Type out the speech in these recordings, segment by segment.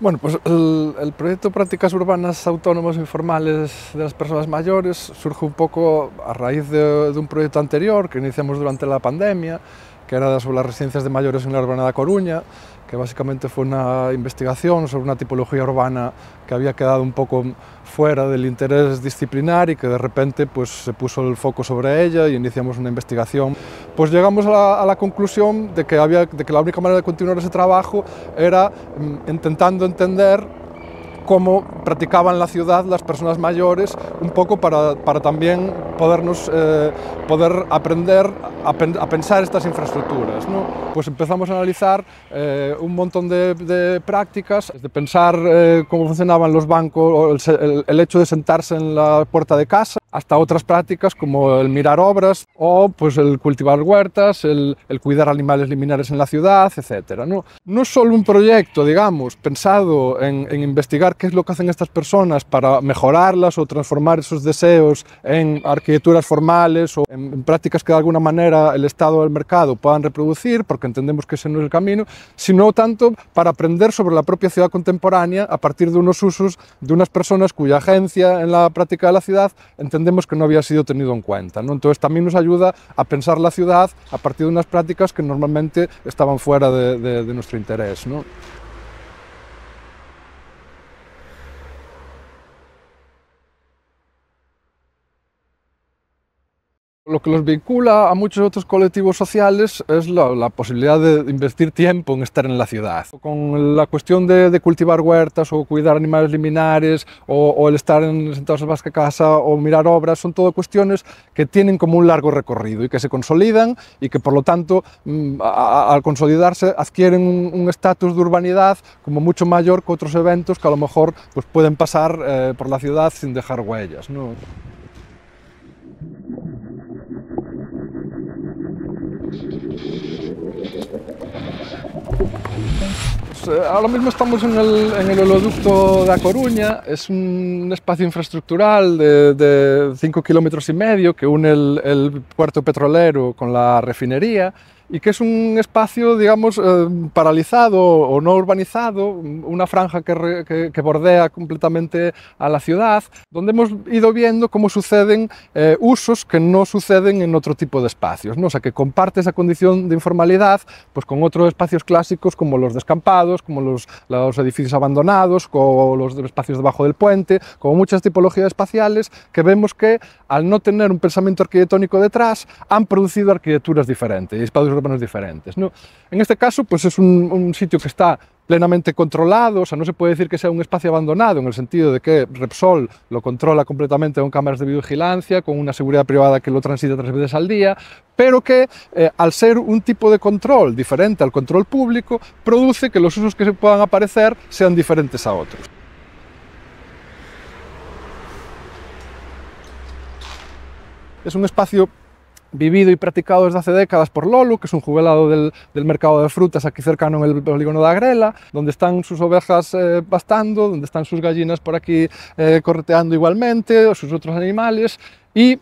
Bueno, pues el proyecto Prácticas Urbanas Autónomas e Informales de las Personas Mayores surge un poco a raíz de un proyecto anterior que iniciamos durante la pandemia, que era sobre las residencias de mayores en la Urbana da Coruña, que básicamente fue una investigación sobre una tipología urbana que había quedado un poco fuera del interés disciplinar y que de repente pues, se puso el foco sobre ella y iniciamos una investigación. Pues llegamos a la conclusión de que la única manera de continuar ese trabajo era intentando entender cómo practicaban la ciudad las personas mayores, un poco para también poder aprender a pensar estas infraestructuras, ¿no? Pues empezamos a analizar un montón de prácticas, de pensar cómo funcionaban los bancos, el hecho de sentarse en la puerta de casa, hasta otras prácticas como el mirar obras o pues, el cultivar huertas, el cuidar animales liminares en la ciudad, etc. No es solo un proyecto, digamos, pensado en investigar qué es lo que hacen estas personas para mejorarlas o transformar esos deseos en arquitecturas formales o en prácticas que de alguna manera el Estado o el mercado puedan reproducir, porque entendemos que ese no es el camino, sino tanto para aprender sobre la propia ciudad contemporánea a partir de unos usos de unas personas cuya agencia en la práctica de la ciudad entendemos que no había sido tenido en cuenta, ¿no? Entonces también nos ayuda a pensar la ciudad a partir de unas prácticas que normalmente estaban fuera de nuestro interés, ¿no? Lo que los vincula a muchos otros colectivos sociales es la posibilidad de invertir tiempo en estar en la ciudad. Con la cuestión de cultivar huertas o cuidar animales liminares o el estar sentados en la casa o mirar obras, son todo cuestiones que tienen como un largo recorrido y que se consolidan y que por lo tanto al consolidarse adquieren un estatus de urbanidad como mucho mayor que otros eventos que a lo mejor pues, pueden pasar por la ciudad sin dejar huellas, ¿no? Ahora mismo estamos en el oleoducto da Coruña, es un espacio infraestructural de 5,5 kilómetros que une el puerto petrolero con la refinería y que es un espacio, digamos, paralizado o no urbanizado, una franja que bordea completamente a la ciudad, donde hemos ido viendo cómo suceden usos que no suceden en otro tipo de espacios, ¿no? O sea, que comparte esa condición de informalidad pues, con otros espacios clásicos como los descampados, como los edificios abandonados, como los espacios debajo del puente, como muchas tipologías espaciales que vemos que al no tener un pensamiento arquitectónico detrás han producido arquitecturas diferentes y espacios urbanos diferentes, ¿no? En este caso pues es un sitio que está plenamente controlado, o sea, no se puede decir que sea un espacio abandonado en el sentido de que Repsol lo controla completamente con cámaras de vigilancia, con una seguridad privada que lo transita 3 veces al día, pero que al ser un tipo de control diferente al control público, produce que los usos que se puedan aparecer sean diferentes a otros. Es un espacio vivido y practicado desde hace décadas por Lolo, que es un jubilado del mercado de frutas aquí cercano en el polígono de Agrela, donde están sus ovejas pastando, donde están sus gallinas por aquí correteando igualmente, o sus otros animales, y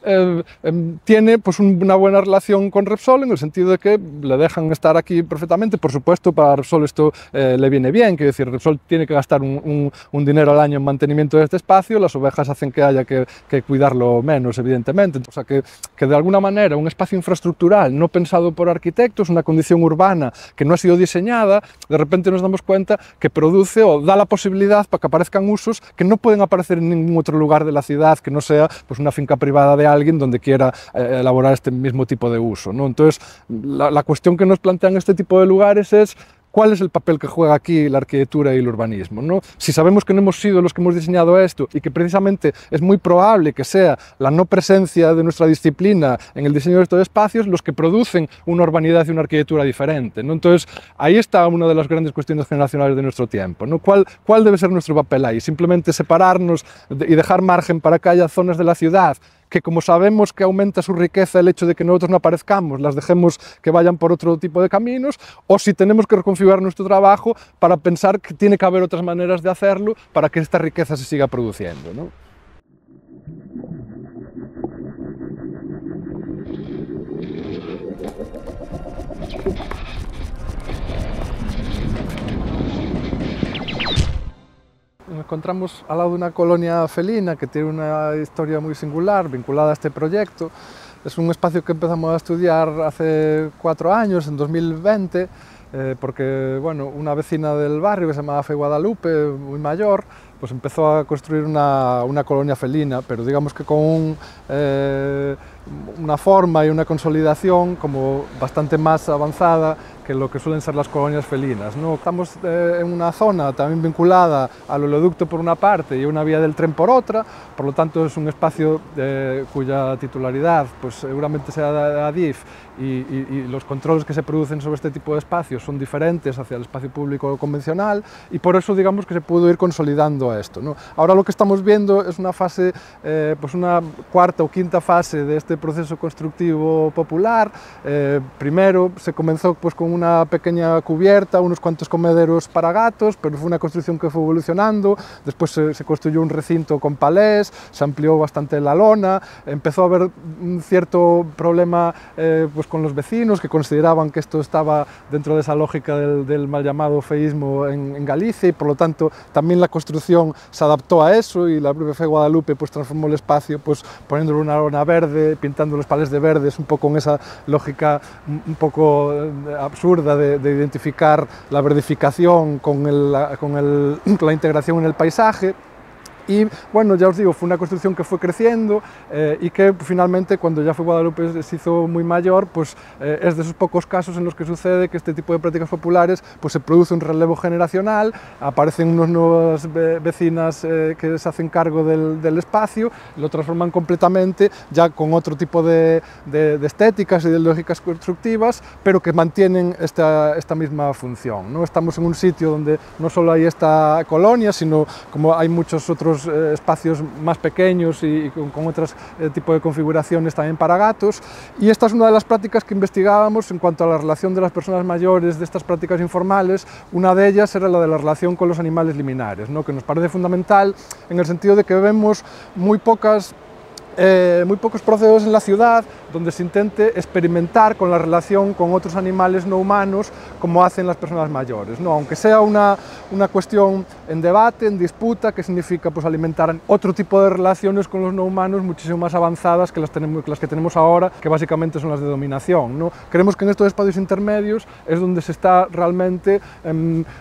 tiene pues, una buena relación con Repsol en el sentido de que le dejan estar aquí perfectamente. Por supuesto, para Repsol esto le viene bien, quiero decir, Repsol tiene que gastar un dinero al año en mantenimiento de este espacio, las ovejas hacen que haya que cuidarlo menos, evidentemente. O sea, que de alguna manera un espacio infraestructural no pensado por arquitectos, una condición urbana que no ha sido diseñada, de repente nos damos cuenta que produce o da la posibilidad para que aparezcan usos que no pueden aparecer en ningún otro lugar de la ciudad, que no sea pues, una finca privada de alguien donde quiera elaborar este mismo tipo de uso, ¿no? Entonces, la cuestión que nos plantean este tipo de lugares es ¿cuál es el papel que juega aquí la arquitectura y el urbanismo, ¿no? Si sabemos que no hemos sido los que hemos diseñado esto y que precisamente es muy probable que sea la no presencia de nuestra disciplina en el diseño de estos espacios los que producen una urbanidad y una arquitectura diferente, ¿no? Entonces, ahí está una de las grandes cuestiones generacionales de nuestro tiempo, ¿no? ¿Cuál debe ser nuestro papel ahí? ¿Simplemente separarnos y dejar margen para que haya zonas de la ciudad que como sabemos que aumenta su riqueza el hecho de que nosotros no aparezcamos, las dejemos que vayan por otro tipo de caminos, o si tenemos que reconfigurar nuestro trabajo para pensar que tiene que haber otras maneras de hacerlo para que esta riqueza se siga produciendo, ¿no? encontramos al lado de una colonia felina que tiene una historia muy singular vinculada a este proyecto. Es un espacio que empezamos a estudiar hace 4 años, en 2020, porque bueno, una vecina del barrio que se llamaba Fe Guadalupe, muy mayor, pues empezó a construir una colonia felina, pero digamos que con una forma y una consolidación como bastante más avanzada que lo que suelen ser las colonias felinas, ¿no? Estamos en una zona también vinculada al oleoducto por una parte y una vía del tren por otra, por lo tanto es un espacio cuya titularidad pues seguramente sea de Adif y los controles que se producen sobre este tipo de espacios son diferentes hacia el espacio público convencional y por eso digamos que se pudo ir consolidando esto, ¿no? Ahora lo que estamos viendo es una fase, pues una cuarta o quinta fase de este proceso constructivo popular. Primero se comenzó pues con una pequeña cubierta, unos cuantos comederos para gatos, pero fue una construcción que fue evolucionando, después se construyó un recinto con palés, se amplió bastante la lona, empezó a haber un cierto problema pues con los vecinos que consideraban que esto estaba dentro de esa lógica del mal llamado feísmo en Galicia y por lo tanto también la construcción se adaptó a eso y la propia Fe Guadalupe pues transformó el espacio pues poniéndole una lona verde, pintando los palés de verdes, un poco en esa lógica un poco absurda de identificar la verdificación con la integración en el paisaje. Y bueno, ya os digo, fue una construcción que fue creciendo y que finalmente cuando ya Fe Guadalupe se hizo muy mayor, pues es de esos pocos casos en los que sucede que este tipo de prácticas populares pues se produce un relevo generacional, aparecen unas nuevas vecinas que se hacen cargo del espacio, lo transforman completamente ya con otro tipo de estéticas y de lógicas constructivas, pero que mantienen esta misma función, ¿no? Estamos en un sitio donde no solo hay esta colonia, sino como hay muchos otros espacios más pequeños y con otros tipos de configuraciones también para gatos, y esta es una de las prácticas que investigábamos en cuanto a la relación de las personas mayores de estas prácticas informales. Una de ellas era la de la relación con los animales liminares, ¿no? Que nos parece fundamental en el sentido de que vemos muy pocos procesos en la ciudad donde se intente experimentar con la relación con otros animales no humanos como hacen las personas mayores, ¿no? Aunque sea una cuestión en debate, en disputa, que significa pues, alimentar otro tipo de relaciones con los no humanos muchísimo más avanzadas que las que tenemos ahora, que básicamente son las de dominación, ¿no? Creemos que en estos espacios intermedios es donde se está realmente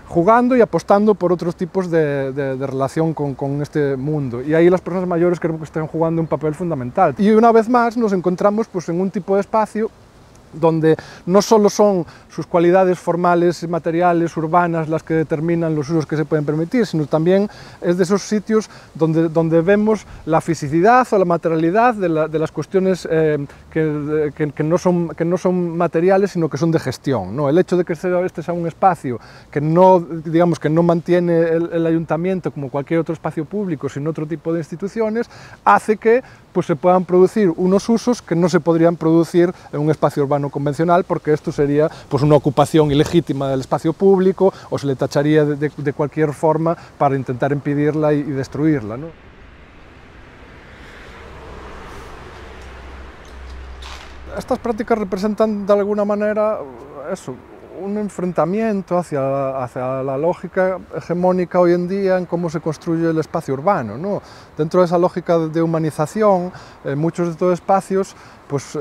jugando y apostando por otros tipos de relación con este mundo, y ahí las personas mayores creo que están jugando un papel fundamental. Y una vez más nos encontramos pues, en un tipo de espacio donde no solo son sus cualidades formales y materiales, urbanas, las que determinan los usos que se pueden permitir, sino también es de esos sitios donde vemos la fisicidad o la materialidad de las cuestiones que no son materiales, sino que son de gestión, ¿no? El hecho de que este sea un espacio que no, digamos, que no mantiene el ayuntamiento como cualquier otro espacio público, sino otro tipo de instituciones, hace que pues, se puedan producir unos usos que no se podrían producir en un espacio urbano convencional, porque esto sería pues, una ocupación ilegítima del espacio público o se le tacharía de cualquier forma para intentar impedirla y destruirla, ¿no? Estas prácticas representan de alguna manera eso, un enfrentamiento hacia la lógica hegemónica hoy en día en cómo se construye el espacio urbano, ¿no? Dentro de esa lógica de humanización, muchos de estos espacios pues,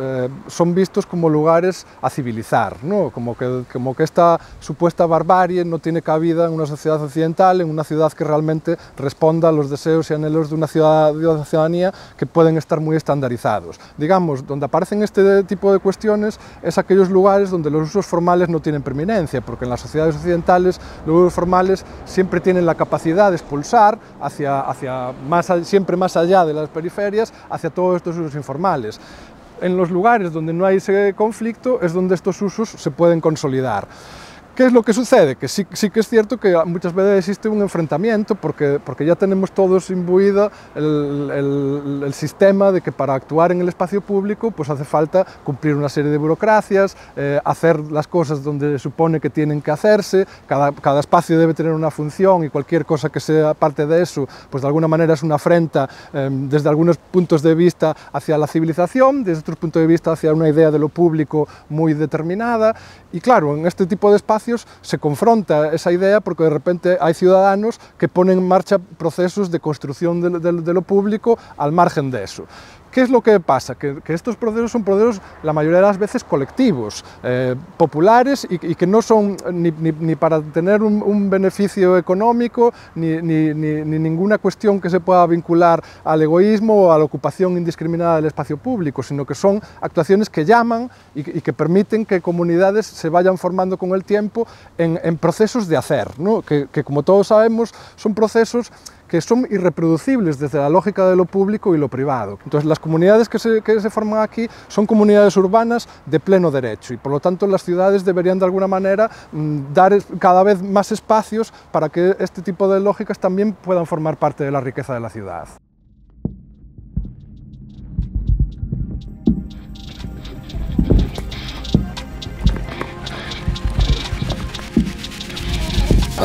son vistos como lugares a civilizar, ¿no? Como que esta supuesta barbarie no tiene cabida en una sociedad occidental, en una ciudad que realmente responda a los deseos y anhelos de una ciudadanía que pueden estar muy estandarizados. Digamos, donde aparecen este tipo de cuestiones es aquellos lugares donde los usos formales no tienen preeminencia, porque en las sociedades occidentales los usos formales siempre tienen la capacidad de expulsar siempre más allá de las periferias, hacia todos estos usos informales. En los lugares donde no hay ese conflicto es donde estos usos se pueden consolidar. ¿Qué es lo que sucede? Que sí que es cierto que muchas veces existe un enfrentamiento porque ya tenemos todos imbuido el sistema de que para actuar en el espacio público pues hace falta cumplir una serie de burocracias, hacer las cosas donde se supone que tienen que hacerse, cada espacio debe tener una función y cualquier cosa que sea parte de eso pues de alguna manera es una afrenta desde algunos puntos de vista hacia la civilización, desde otros puntos de vista hacia una idea de lo público muy determinada, y claro, en este tipo de espacios espacios se confronta esa idea porque de repente hay ciudadanos que ponen en marcha procesos de construcción de lo público al margen de eso. ¿Qué es lo que pasa? Que estos procesos son procesos, la mayoría de las veces, colectivos, populares y que no son ni para tener un beneficio económico, ni ninguna cuestión que se pueda vincular al egoísmo o a la ocupación indiscriminada del espacio público, sino que son actuaciones que llaman y que permiten que comunidades se vayan formando con el tiempo en procesos de hacer, ¿no? Que como todos sabemos son procesos que son irreproducibles desde la lógica de lo público y lo privado. Entonces, las comunidades que se forman aquí son comunidades urbanas de pleno derecho y, por lo tanto, las ciudades deberían de alguna manera dar cada vez más espacios para que este tipo de lógicas también puedan formar parte de la riqueza de la ciudad.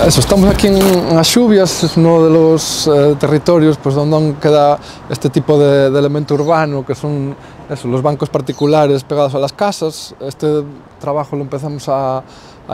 Eso, estamos aquí en Axubias, es uno de los territorios pues, donde queda este tipo de elemento urbano, que son eso, los bancos particulares pegados a las casas. Este trabajo lo empezamos a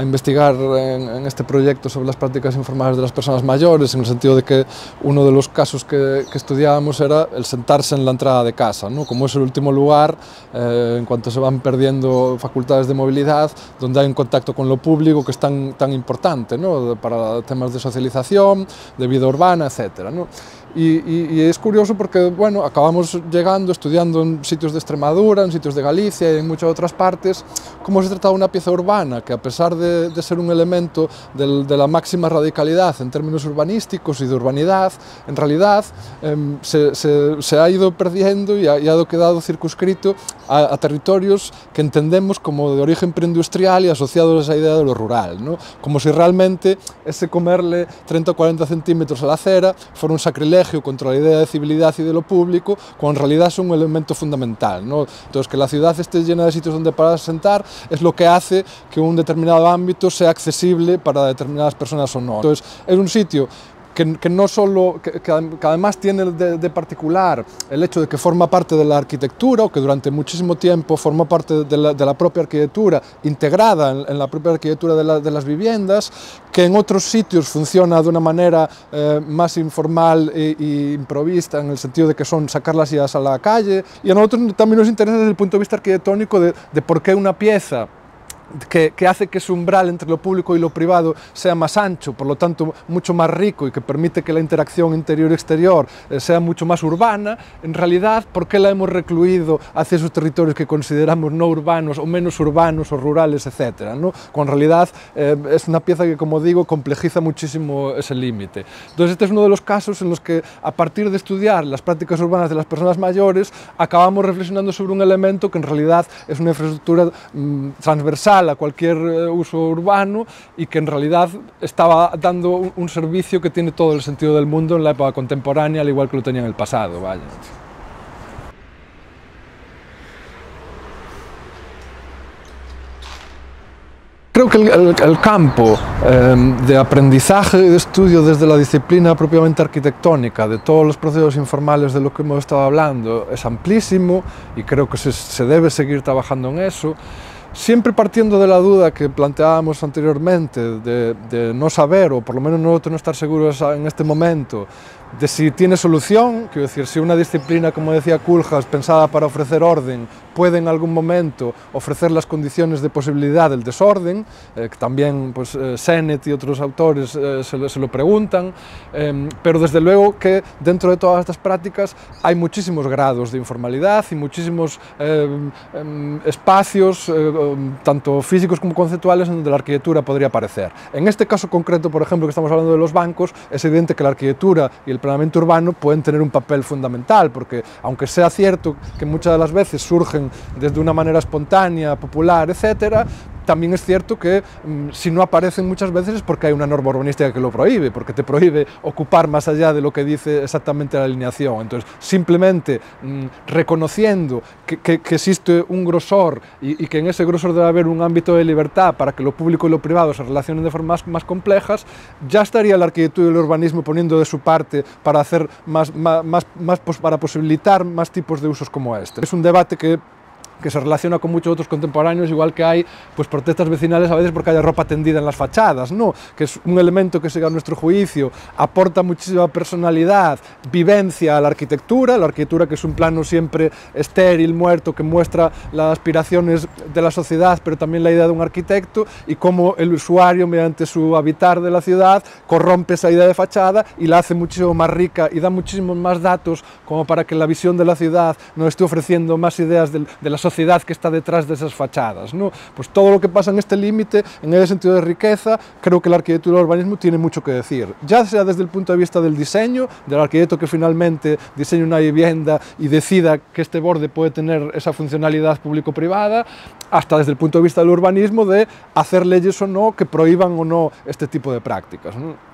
investigar en este proyecto sobre las prácticas informales de las personas mayores, en el sentido de que uno de los casos que estudiábamos era el sentarse en la entrada de casa, ¿no? Como es el último lugar, en cuanto se van perdiendo facultades de movilidad, donde hay un contacto con lo público que es tan importante, ¿no? Para temas de socialización, de vida urbana, etc., ¿no? Y es curioso porque, bueno, acabamos llegando, estudiando en sitios de Extremadura, en sitios de Galicia y en muchas otras partes, cómo se trata de una pieza urbana que, a pesar de ser un elemento de la máxima radicalidad en términos urbanísticos y de urbanidad, en realidad se ha ido perdiendo y ha quedado circunscrito a territorios que entendemos como de origen preindustrial y asociados a esa idea de lo rural, ¿no? Como si realmente ese comerle 30 o 40 centímetros a la acera fuera un sacrilegio contra la idea de civilidad y de lo público, cuando en realidad es un elemento fundamental, ¿no? Entonces, que la ciudad esté llena de sitios donde para sentar es lo que hace que un determinado ámbito sea accesible para determinadas personas o no. Entonces, es un sitio que no solo, que además tiene de particular el hecho de que forma parte de la arquitectura, o que durante muchísimo tiempo formó parte de la propia arquitectura, integrada en la propia arquitectura de las viviendas, que en otros sitios funciona de una manera más informal e improvista, en el sentido de que son sacar las ideas a la calle. Y a nosotros también nos interesa desde el punto de vista arquitectónico de por qué una pieza que hace que ese umbral entre lo público y lo privado sea más ancho, por lo tanto mucho más rico, y que permite que la interacción interior-exterior sea mucho más urbana, en realidad, ¿por qué la hemos recluido hacia esos territorios que consideramos no urbanos o menos urbanos o rurales, etcétera, ¿no? Cuando en realidad es una pieza que, como digo, complejiza muchísimo ese límite. Entonces, este es uno de los casos en los que, a partir de estudiar las prácticas urbanas de las personas mayores, acabamos reflexionando sobre un elemento que en realidad es una infraestructura transversal a cualquier uso urbano y que en realidad estaba dando un servicio que tiene todo el sentido del mundo en la época contemporánea, al igual que lo tenía en el pasado, vaya. Creo que el campo de aprendizaje y de estudio desde la disciplina propiamente arquitectónica de todos los procesos informales de lo que hemos estado hablando es amplísimo, y creo que se debe seguir trabajando en eso, siempre partiendo de la duda que planteábamos anteriormente de no saber, o por lo menos nosotros no estar seguros en este momento, de si tiene solución. Quiero decir, si una disciplina, como decía Koolhaas, pensada para ofrecer orden, puede en algún momento ofrecer las condiciones de posibilidad del desorden, que también pues, Sennett y otros autores se lo preguntan, pero desde luego que dentro de todas estas prácticas hay muchísimos grados de informalidad y muchísimos espacios, tanto físicos como conceptuales, en donde la arquitectura podría aparecer. En este caso concreto, por ejemplo, que estamos hablando de los bancos, es evidente que la arquitectura y el planeamiento urbano pueden tener un papel fundamental, porque aunque sea cierto que muchas de las veces surgen desde una manera espontánea, popular, etcétera, también es cierto que si no aparecen muchas veces es porque hay una norma urbanística que lo prohíbe, porque te prohíbe ocupar más allá de lo que dice exactamente la alineación. Entonces, simplemente reconociendo que existe un grosor y que en ese grosor debe haber un ámbito de libertad para que lo público y lo privado se relacionen de formas más complejas, ya estaría la arquitectura y el urbanismo poniendo de su parte para hacer para posibilitar más tipos de usos como este. Es un debate que que se relaciona con muchos otros contemporáneos, igual que hay pues protestas vecinales a veces porque haya ropa tendida en las fachadas, ¿no? Que es un elemento que, a nuestro juicio, aporta muchísima personalidad, vivencia a la arquitectura que es un plano siempre estéril, muerto, que muestra las aspiraciones de la sociedad, pero también la idea de un arquitecto, y cómo el usuario, mediante su habitar de la ciudad, corrompe esa idea de fachada y la hace muchísimo más rica y da muchísimos más datos como para que la visión de la ciudad nos esté ofreciendo más ideas de la sociedad que está detrás de esas fachadas, ¿no? Pues todo lo que pasa en este límite, en ese sentido de riqueza, creo que la arquitectura del urbanismo tiene mucho que decir, ya sea desde el punto de vista del diseño, del arquitecto que finalmente diseñe una vivienda y decida que este borde puede tener esa funcionalidad público-privada, hasta desde el punto de vista del urbanismo, de hacer leyes o no que prohíban o no este tipo de prácticas, ¿no?